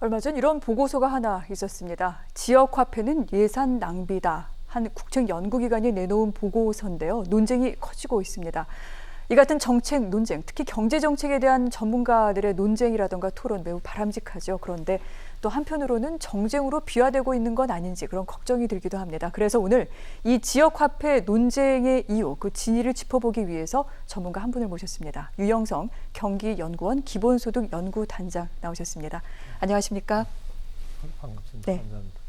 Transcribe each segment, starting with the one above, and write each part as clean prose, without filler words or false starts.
얼마 전 이런 보고서가 하나 있었습니다. 지역화폐는 예산 낭비다. 한 국책 연구기관이 내놓은 보고서인데요. 논쟁이 커지고 있습니다. 이 같은 정책 논쟁, 특히 경제 정책에 대한 전문가들의 논쟁이라던가 토론 매우 바람직하죠. 그런데 또 한편으로는 정쟁으로 비화되고 있는 건 아닌지 그런 걱정이 들기도 합니다. 그래서 오늘 이 지역화폐 논쟁의 이유, 그 진위를 짚어보기 위해서 전문가 한 분을 모셨습니다. 유영성 경기연구원 기본소득연구단장 나오셨습니다. 안녕하십니까? 반갑습니다. 네. 감사합니다.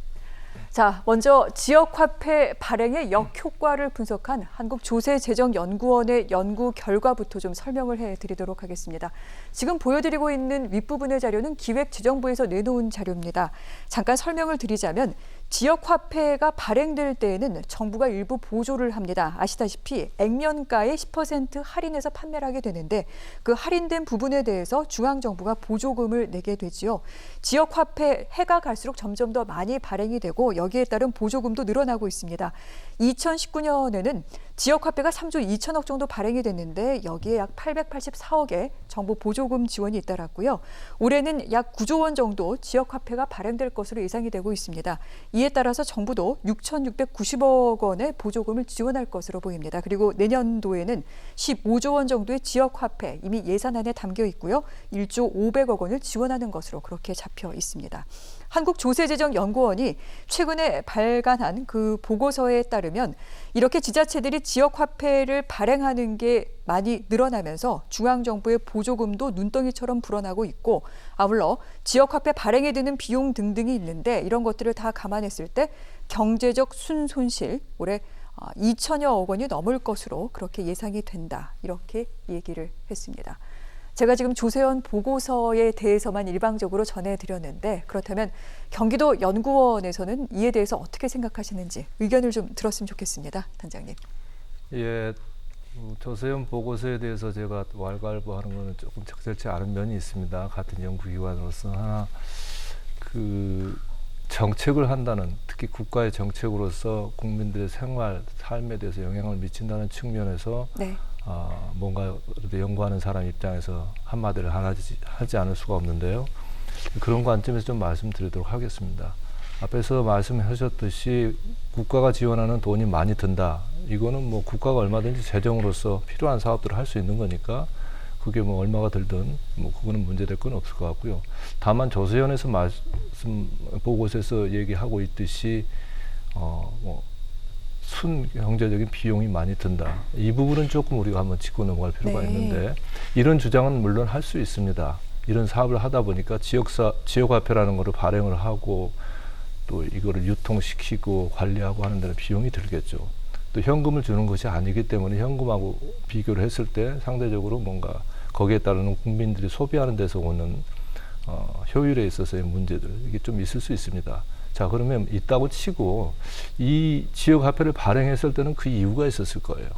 자, 먼저 지역화폐 발행의 역효과를 분석한 한국조세재정연구원의 연구 결과부터 좀 설명을 해드리도록 하겠습니다. 지금 보여드리고 있는 윗부분의 자료는 기획재정부에서 내놓은 자료입니다. 잠깐 설명을 드리자면 지역화폐가 발행될 때에는 정부가 일부 보조를 합니다. 아시다시피 액면가의 10% 할인해서 판매를 하게 되는데 그 할인된 부분에 대해서 중앙정부가 보조금을 내게 되지요. 지역화폐 해가 갈수록 점점 더 많이 발행이 되고 여기에 따른 보조금도 늘어나고 있습니다. 2019년에는 지역화폐가 3조 2천억 정도 발행이 됐는데 여기에 약 884억의 정부 보조금 지원이 잇따랐고요. 올해는 약 9조 원 정도 지역화폐가 발행될 것으로 예상이 되고 있습니다. 이에 따라서 정부도 6,690억 원의 보조금을 지원할 것으로 보입니다. 그리고 내년도에는 15조 원 정도의 지역화폐 이미 예산안에 담겨 있고요. 1조 500억 원을 지원하는 것으로 그렇게 잡혀 있습니다. 한국조세재정연구원이 최근에 발간한 그 보고서에 따르면 이렇게 지자체들이 지역화폐를 발행하는 게 많이 늘어나면서 중앙정부의 보조금도 눈덩이처럼 불어나고 있고 아울러 지역화폐 발행에 드는 비용 등등이 있는데 이런 것들을 다 감안했을 때 경제적 순손실 올해 2천여억 원이 넘을 것으로 그렇게 예상이 된다. 이렇게 얘기를 했습니다. 제가 지금 조세원 보고서에 대해서만 일방적으로 전해드렸는데 그렇다면 경기도 연구원에서는 이에 대해서 어떻게 생각하시는지 의견을 좀 들었으면 좋겠습니다. 단장님. 예, 조세원 보고서에 대해서 제가 왈가왈부하는 것은 조금 적절치 않은 면이 있습니다. 같은 연구기관으로서 하나 그 정책을 한다는 특히 국가의 정책으로서 국민들의 생활, 삶에 대해서 영향을 미친다는 측면에서 네. 뭔가 연구하는 사람 입장에서 한마디를 하지 않을 수가 없는데요. 그런 관점에서 좀 말씀드리도록 하겠습니다. 앞에서 말씀하셨듯이 국가가 지원하는 돈이 많이 든다. 이거는 뭐 국가가 얼마든지 재정으로서 필요한 사업들을 할 수 있는 거니까 그게 뭐 얼마가 들든 뭐 그거는 문제될 건 없을 것 같고요. 다만 조세원에서 보고서에서 얘기하고 있듯이 순 경제적인 비용이 많이 든다. 이 부분은 조금 우리가 한번 짚고 넘어갈 필요가 있는데 이런 주장은 물론 할 수 있습니다. 이런 사업을 하다 보니까 지역화폐라는 거를 발행을 하고 또 이거를 유통시키고 관리하고 하는 데는 비용이 들겠죠. 또 현금을 주는 것이 아니기 때문에 현금하고 비교를 했을 때 상대적으로 뭔가 거기에 따르는 국민들이 소비하는 데서 오는 효율에 있어서의 문제들 이게 좀 있을 수 있습니다. 자, 그러면 있다고 치고 이 지역화폐를 발행했을 때는 그 이유가 있었을 거예요.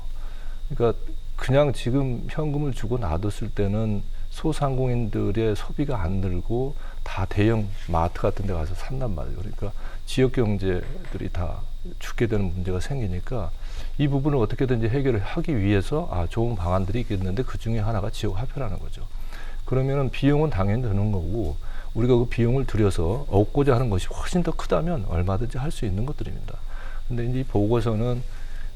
그러니까 그냥 지금 현금을 주고 놔뒀을 때는 소상공인들의 소비가 안 늘고 다 대형 마트 같은 데 가서 산단 말이에요. 그러니까 지역 경제들이 다 죽게 되는 문제가 생기니까 이 부분을 어떻게든지 해결을 하기 위해서 좋은 방안들이 있겠는데 그 중에 하나가 지역화폐라는 거죠. 그러면은 비용은 당연히 드는 거고 우리가 그 비용을 들여서 얻고자 하는 것이 훨씬 더 크다면 얼마든지 할 수 있는 것들입니다. 근데 이제 이 보고서는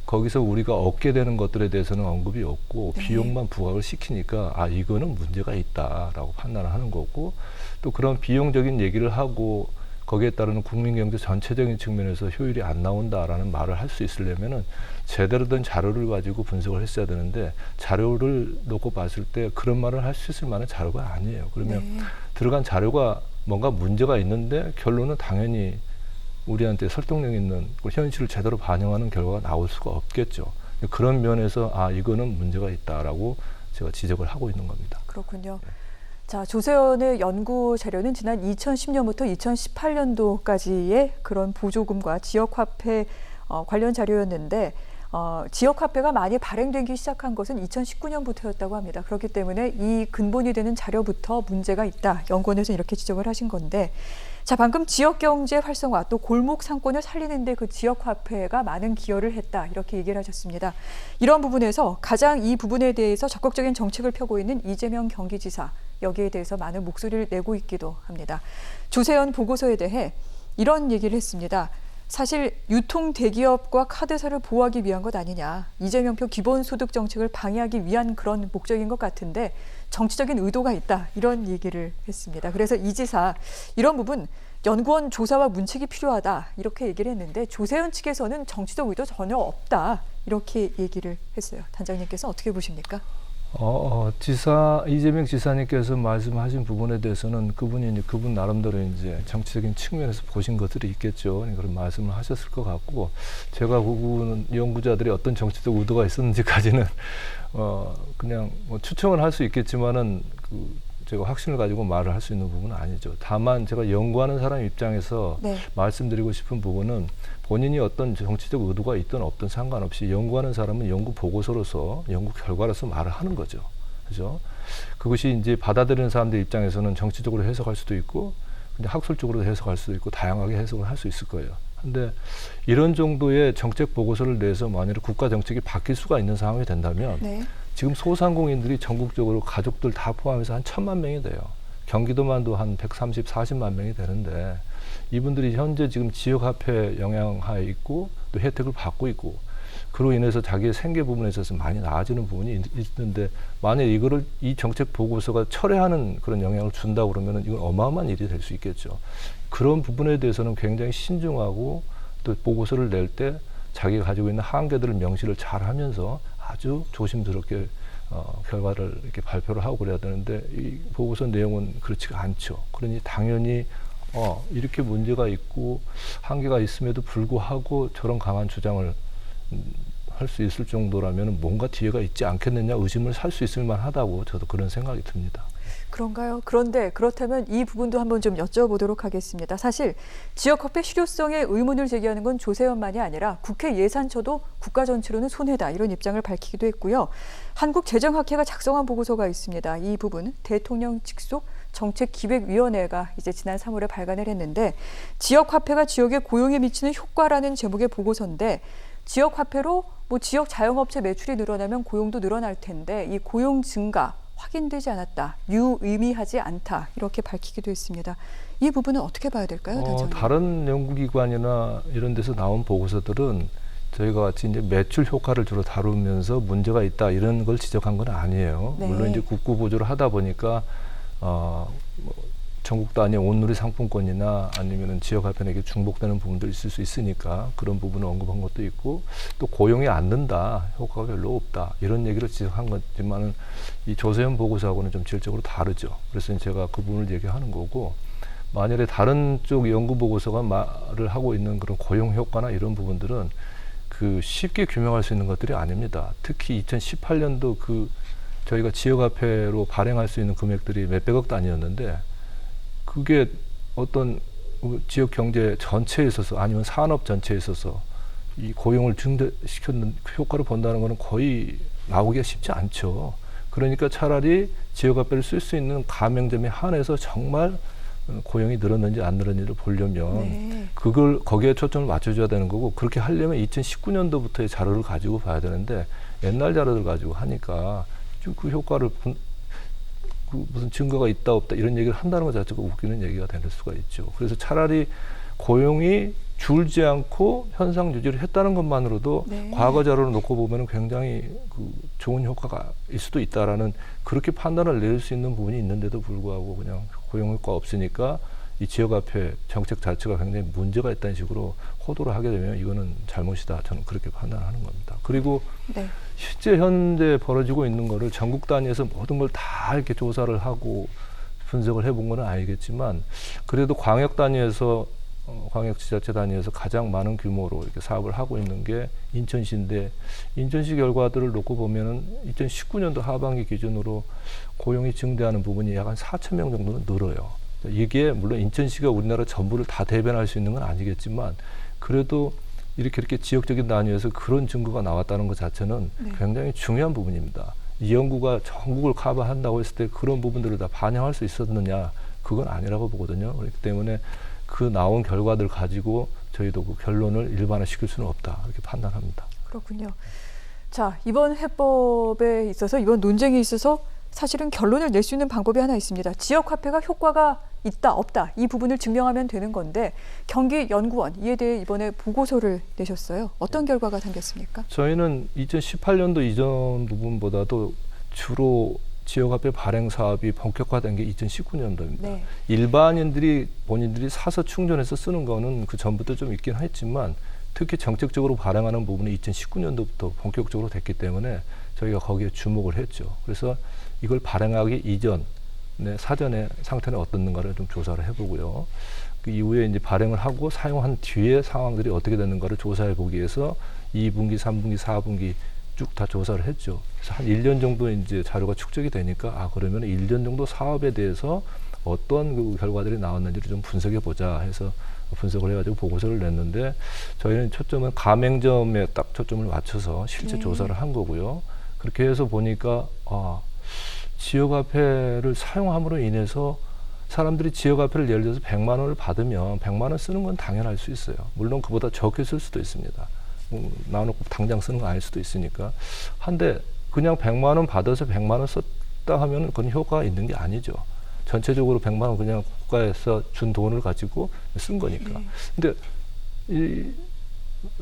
거기서 우리가 얻게 되는 것들에 대해서는 언급이 없고 비용만 부과를 시키니까 이거는 문제가 있다라고 판단을 하는 거고 또 그런 비용적인 얘기를 하고 거기에 따르는 국민경제 전체적인 측면에서 효율이 안 나온다라는 말을 할 수 있으려면은 제대로 된 자료를 가지고 분석을 했어야 되는데 자료를 놓고 봤을 때 그런 말을 할 수 있을 만한 자료가 아니에요. 그러면 들어간 자료가 뭔가 문제가 있는데 결론은 당연히 우리한테 설득력 있는 현실을 제대로 반영하는 결과가 나올 수가 없겠죠. 그런 면에서 이거는 문제가 있다라고 제가 지적을 하고 있는 겁니다. 그렇군요. 자, 조세원의 연구 자료는 지난 2010년부터 2018년도까지의 그런 보조금과 지역화폐 관련 자료였는데 지역화폐가 많이 발행되기 시작한 것은 2019년부터였다고 합니다. 그렇기 때문에 이 근본이 되는 자료부터 문제가 있다. 연구원에서는 이렇게 지적을 하신 건데 자, 방금 지역경제 활성화 또 골목 상권을 살리는 데 그 지역화폐가 많은 기여를 했다. 이렇게 얘기를 하셨습니다. 이런 부분에서 가장 이 부분에 대해서 적극적인 정책을 펴고 있는 이재명 경기지사 여기에 대해서 많은 목소리를 내고 있기도 합니다. 조세현 보고서에 대해 이런 얘기를 했습니다. 사실 유통 대기업과 카드사를 보호하기 위한 것 아니냐. 이재명표 기본소득 정책을 방해하기 위한 그런 목적인 것 같은데 정치적인 의도가 있다. 이런 얘기를 했습니다. 그래서 이 지사 이런 부분 연구원 조사와 문책이 필요하다. 이렇게 얘기를 했는데 조세현 측에서는 정치적 의도 전혀 없다. 이렇게 얘기를 했어요. 단장님께서 어떻게 보십니까? 이재명 지사님께서 말씀하신 부분에 대해서는 그분 나름대로 이제 정치적인 측면에서 보신 것들이 있겠죠. 그런 말씀을 하셨을 것 같고, 제가 그분 연구자들이 어떤 정치적 의도가 있었는지까지는 그냥 뭐 추측을 할 수 있겠지만은 제가 확신을 가지고 말을 할 수 있는 부분은 아니죠. 다만 제가 연구하는 사람 입장에서 네. 말씀드리고 싶은 부분은 본인이 어떤 정치적 의도가 있든 없든 상관없이 연구하는 사람은 연구 보고서로서 연구 결과로서 말을 하는 거죠. 그죠? 그것이 이제 받아들이는 사람들 입장에서는 정치적으로 해석할 수도 있고 그냥 학술적으로 해석할 수도 있고 다양하게 해석을 할 수 있을 거예요. 근데 이런 정도의 정책 보고서를 내서 만약에 국가 정책이 바뀔 수가 있는 상황이 된다면 네. 지금 소상공인들이 전국적으로 가족들 다 포함해서 한 1,000만 명이 돼요. 경기도만도 한 130, 40만 명이 되는데 이분들이 현재 지금 지역화폐 영향하에 있고 또 혜택을 받고 있고 그로 인해서 자기의 생계 부분에 있어서 많이 나아지는 부분이 있는데 만약 이 정책 보고서가 철회하는 그런 영향을 준다 그러면 이건 어마어마한 일이 될 수 있겠죠. 그런 부분에 대해서는 굉장히 신중하고 또 보고서를 낼 때 자기가 가지고 있는 한계들을 명시를 잘 하면서 아주 조심스럽게 결과를 이렇게 발표를 하고 그래야 되는데 이 보고서 내용은 그렇지가 않죠. 그러니 당연히 이렇게 문제가 있고 한계가 있음에도 불구하고 저런 강한 주장을 할 수 있을 정도라면 뭔가 뒤에가 있지 않겠느냐 의심을 살 수 있을 만하다고 저도 그런 생각이 듭니다. 그런가요? 그런데 그렇다면 이 부분도 한번 좀 여쭤보도록 하겠습니다. 사실 지역화폐 실효성에 의문을 제기하는 건 조세현만이 아니라 국회 예산처도 국가 전체로는 손해다 이런 입장을 밝히기도 했고요. 한국재정학회가 작성한 보고서가 있습니다. 이 부분 대통령 직속 정책기획위원회가 이제 지난 3월에 발간을 했는데 지역화폐가 지역의 고용에 미치는 효과라는 제목의 보고서인데 지역화폐로 지역 자영업체 매출이 늘어나면 고용도 늘어날 텐데 이 고용 증가 확인되지 않았다, 유의미하지 않다 이렇게 밝히기도 했습니다. 이 부분은 어떻게 봐야 될까요, 단장님? 다른 연구기관이나 이런 데서 나온 보고서들은 저희가 같이 이제 매출 효과를 주로 다루면서 문제가 있다 이런 걸 지적한 건 아니에요. 네. 물론 이제 국고 보조를 하다 보니까 전국 단위 온누리 상품권이나 아니면은 지역화폐에게 중복되는 부분들이 있을 수 있으니까 그런 부분을 언급한 것도 있고 또 고용이 안 는다, 효과가 별로 없다 이런 얘기를 지적한 거지만은 이 조세현 보고서하고는 좀 질적으로 다르죠. 그래서 제가 그 부분을 얘기하는 거고 만약에 다른 쪽 연구 보고서가 말을 하고 있는 그런 고용 효과나 이런 부분들은 쉽게 규명할 수 있는 것들이 아닙니다. 특히 2018년도 저희가 지역화폐로 발행할 수 있는 금액들이 몇백억 단위였는데 그게 어떤 지역 경제 전체에 있어서 아니면 산업 전체에 있어서 이 고용을 증대시켰는 효과를 본다는 것은 거의 나오기가 쉽지 않죠. 그러니까 차라리 지역화폐를 쓸 수 있는 가맹점에 한해서 정말 고용이 늘었는지 안 늘었는지를 보려면 네. 거기에 초점을 맞춰줘야 되는 거고 그렇게 하려면 2019년도부터의 자료를 가지고 봐야 되는데 옛날 자료를 가지고 하니까 좀 그 효과를 무슨 증거가 있다 없다 이런 얘기를 한다는 것 자체가 웃기는 얘기가 될 수가 있죠. 그래서 차라리 고용이 줄지 않고 현상 유지를 했다는 것만으로도 네. 과거 과거 자료를 놓고 보면 굉장히 좋은 효과가 있을 수도 있다라는 그렇게 판단을 내릴 수 있는 부분이 있는데도 불구하고 그냥 고용 효과 없으니까 이 지역화폐 정책 자체가 굉장히 문제가 있다는 식으로 호도를 하게 되면 이거는 잘못이다. 저는 그렇게 판단하는 겁니다. 그리고 네. 실제 현재 벌어지고 있는 거를 전국 단위에서 모든 걸 다 이렇게 조사를 하고 분석을 해본 건 아니겠지만 그래도 광역 단위에서 광역지자체 단위에서 가장 많은 규모로 이렇게 사업을 하고 있는 게 인천시인데 인천시 결과들을 놓고 보면은 2019년도 하반기 기준으로 고용이 증대하는 부분이 약 한 4천 명 정도는 늘어요. 이게 물론 인천시가 우리나라 전부를 다 대변할 수 있는 건 아니겠지만 그래도 이렇게 지역적인 단위에서 그런 증거가 나왔다는 것 자체는 네. 굉장히 중요한 부분입니다. 이 연구가 전국을 커버한다고 했을 때 그런 부분들을 다 반영할 수 있었느냐 그건 아니라고 보거든요. 그렇기 때문에 그 나온 결과들 가지고 저희도 그 결론을 일반화시킬 수는 없다 이렇게 판단합니다. 그렇군요. 자, 이번 해법에 있어서 이번 논쟁에 있어서 사실은 결론을 낼 수 있는 방법이 하나 있습니다. 지역화폐가 효과가 있다, 없다 이 부분을 증명하면 되는 건데 경기연구원 이에 대해 이번에 보고서를 내셨어요. 어떤 결과가 담겼습니까? 저희는 2018년도 이전 부분보다도 주로 지역화폐 발행 사업이 본격화된 게 2019년도입니다. 네. 일반인들이 본인들이 사서 충전해서 쓰는 거는 그 전부터 좀 있긴 했지만 특히 정책적으로 발행하는 부분이 2019년도부터 본격적으로 됐기 때문에 저희가 거기에 주목을 했죠. 그래서 이걸 발행하기 이전 사전에 상태는 어떻는가를 좀 조사를 해보고요. 그 이후에 이제 발행을 하고 사용한 뒤에 상황들이 어떻게 됐는가를 조사해 보기 위해서 2분기, 3분기, 4분기 쭉 다 조사를 했죠. 그래서 한 1년 정도 이제 자료가 축적이 되니까 그러면 1년 정도 사업에 대해서 어떤 그 결과들이 나왔는지를 좀 분석해 보자 해서 분석을 해가지고 보고서를 냈는데 저희는 초점은 가맹점에 딱 초점을 맞춰서 실제 조사를 한 거고요. 그렇게 해서 보니까 지역화폐를 사용함으로 인해서 사람들이 지역화폐를 예를 들어서 100만 원을 받으면 100만 원 쓰는 건 당연할 수 있어요. 물론 그보다 적게 쓸 수도 있습니다. 나눠놓고 당장 쓰는 거 아닐 수도 있으니까. 한데 그냥 100만 원 받아서 100만 원 썼다 하면 그건 효과가 있는 게 아니죠. 전체적으로 100만 원 그냥 국가에서 준 돈을 가지고 쓴 거니까. 근데 이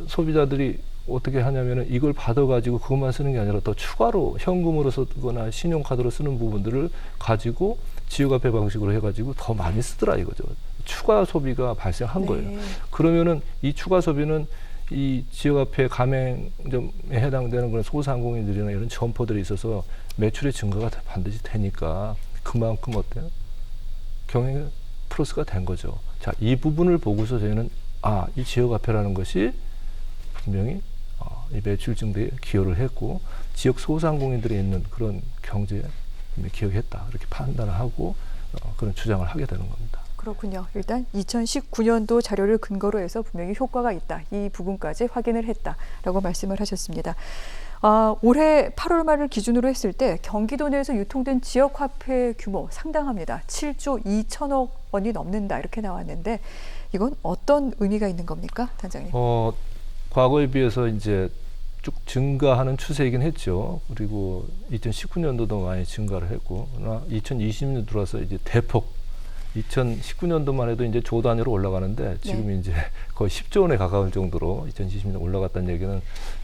소비자들이 어떻게 하냐면은 이걸 받아가지고 그것만 쓰는 게 아니라 더 추가로 현금으로 쓰거나 신용카드로 쓰는 부분들을 가지고 지역화폐 방식으로 해가지고 더 많이 쓰더라 이거죠. 추가 소비가 발생한 거예요. 그러면은 이 추가 소비는 이 지역화폐 가맹점에 해당되는 그런 소상공인들이나 이런 점포들이 있어서 매출의 증가가 반드시 되니까 그만큼 어때요? 경영에 플러스가 된 거죠. 자, 이 부분을 보고서 저희는 이 지역화폐라는 것이 분명히 이 매출 증대에 기여를 했고 지역 소상공인들이 있는 그런 경제에 기여했다 이렇게 판단을 하고 그런 주장을 하게 되는 겁니다. 그렇군요. 일단 2019년도 자료를 근거로 해서 분명히 효과가 있다. 이 부분까지 확인을 했다라고 말씀을 하셨습니다. 올해 8월 말을 기준으로 했을 때 경기도 내에서 유통된 지역화폐 규모 상당합니다. 7조 2천억 원이 넘는다 이렇게 나왔는데 이건 어떤 의미가 있는 겁니까, 단장님? 과거에 비해서 이제 쭉 증가하는 추세이긴 했죠. 그리고 2019년도도 많이 증가를 했고, 2020년 들어와서 이제 대폭 2019년도만 해도 이제 조 단위로 올라가는데 지금 이제 거의 10조 원에 가까울 정도로 2020년 올라갔다는 얘기는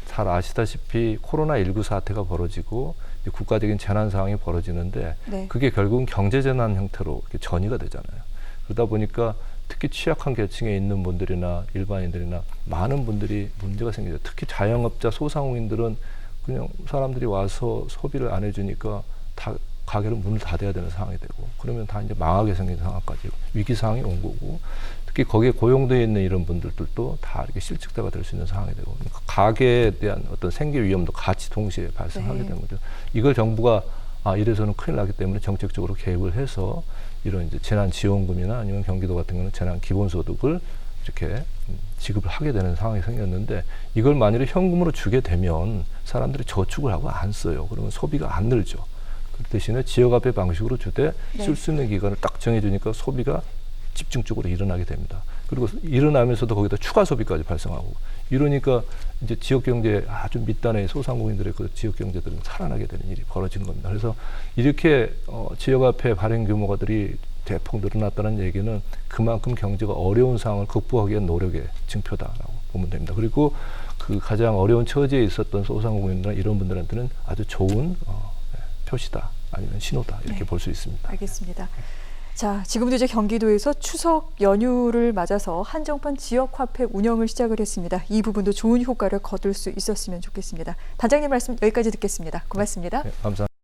잘 아시다시피 코로나19 사태가 벌어지고 이제 국가적인 재난 상황이 벌어지는데 그게 결국은 경제재난 형태로 이렇게 전이가 되잖아요. 그러다 보니까 특히 취약한 계층에 있는 분들이나 일반인들이나 많은 분들이 문제가 생기죠. 특히 자영업자, 소상공인들은 그냥 사람들이 와서 소비를 안 해주니까 다 가게를 문을 닫아야 되는 상황이 되고 그러면 다 이제 망하게 생긴 상황까지 위기 상황이 온 거고 특히 거기에 고용되어 있는 이런 분들도 다 이렇게 실직자가 될 수 있는 상황이 되고 그러니까 가게에 대한 어떤 생계 위험도 같이 동시에 발생하게 된 거죠. 이걸 정부가 이래서는 큰일 나기 때문에 정책적으로 개입을 해서 이런 이제 재난지원금이나 아니면 경기도 같은 경우는 재난기본소득을 이렇게 지급을 하게 되는 상황이 생겼는데 이걸 만일에 현금으로 주게 되면 사람들이 저축을 하고 안 써요. 그러면 소비가 안 늘죠. 그 대신에 지역화폐 방식으로 주되 쓸 수 있는 기간을 딱 정해주니까 소비가 집중적으로 일어나게 됩니다. 그리고 일어나면서도 거기다 추가 소비까지 발생하고 이러니까 이제 지역 경제에 아주 밑단의 소상공인들의 그 지역 경제들은 살아나게 되는 일이 벌어지는 겁니다. 그래서 이렇게 지역화폐 발행 규모가들이 대폭 늘어났다는 얘기는 그만큼 경제가 어려운 상황을 극복하기 위한 노력의 증표다라고 보면 됩니다. 그리고 그 가장 어려운 처지에 있었던 소상공인이나 이런 분들한테는 아주 좋은 표시다 아니면 신호다 이렇게 볼 수 있습니다. 알겠습니다. 자, 지금도 이제 경기도에서 추석 연휴를 맞아서 한정판 지역화폐 운영을 시작을 했습니다. 이 부분도 좋은 효과를 거둘 수 있었으면 좋겠습니다. 단장님 말씀 여기까지 듣겠습니다. 고맙습니다. 감사합니다.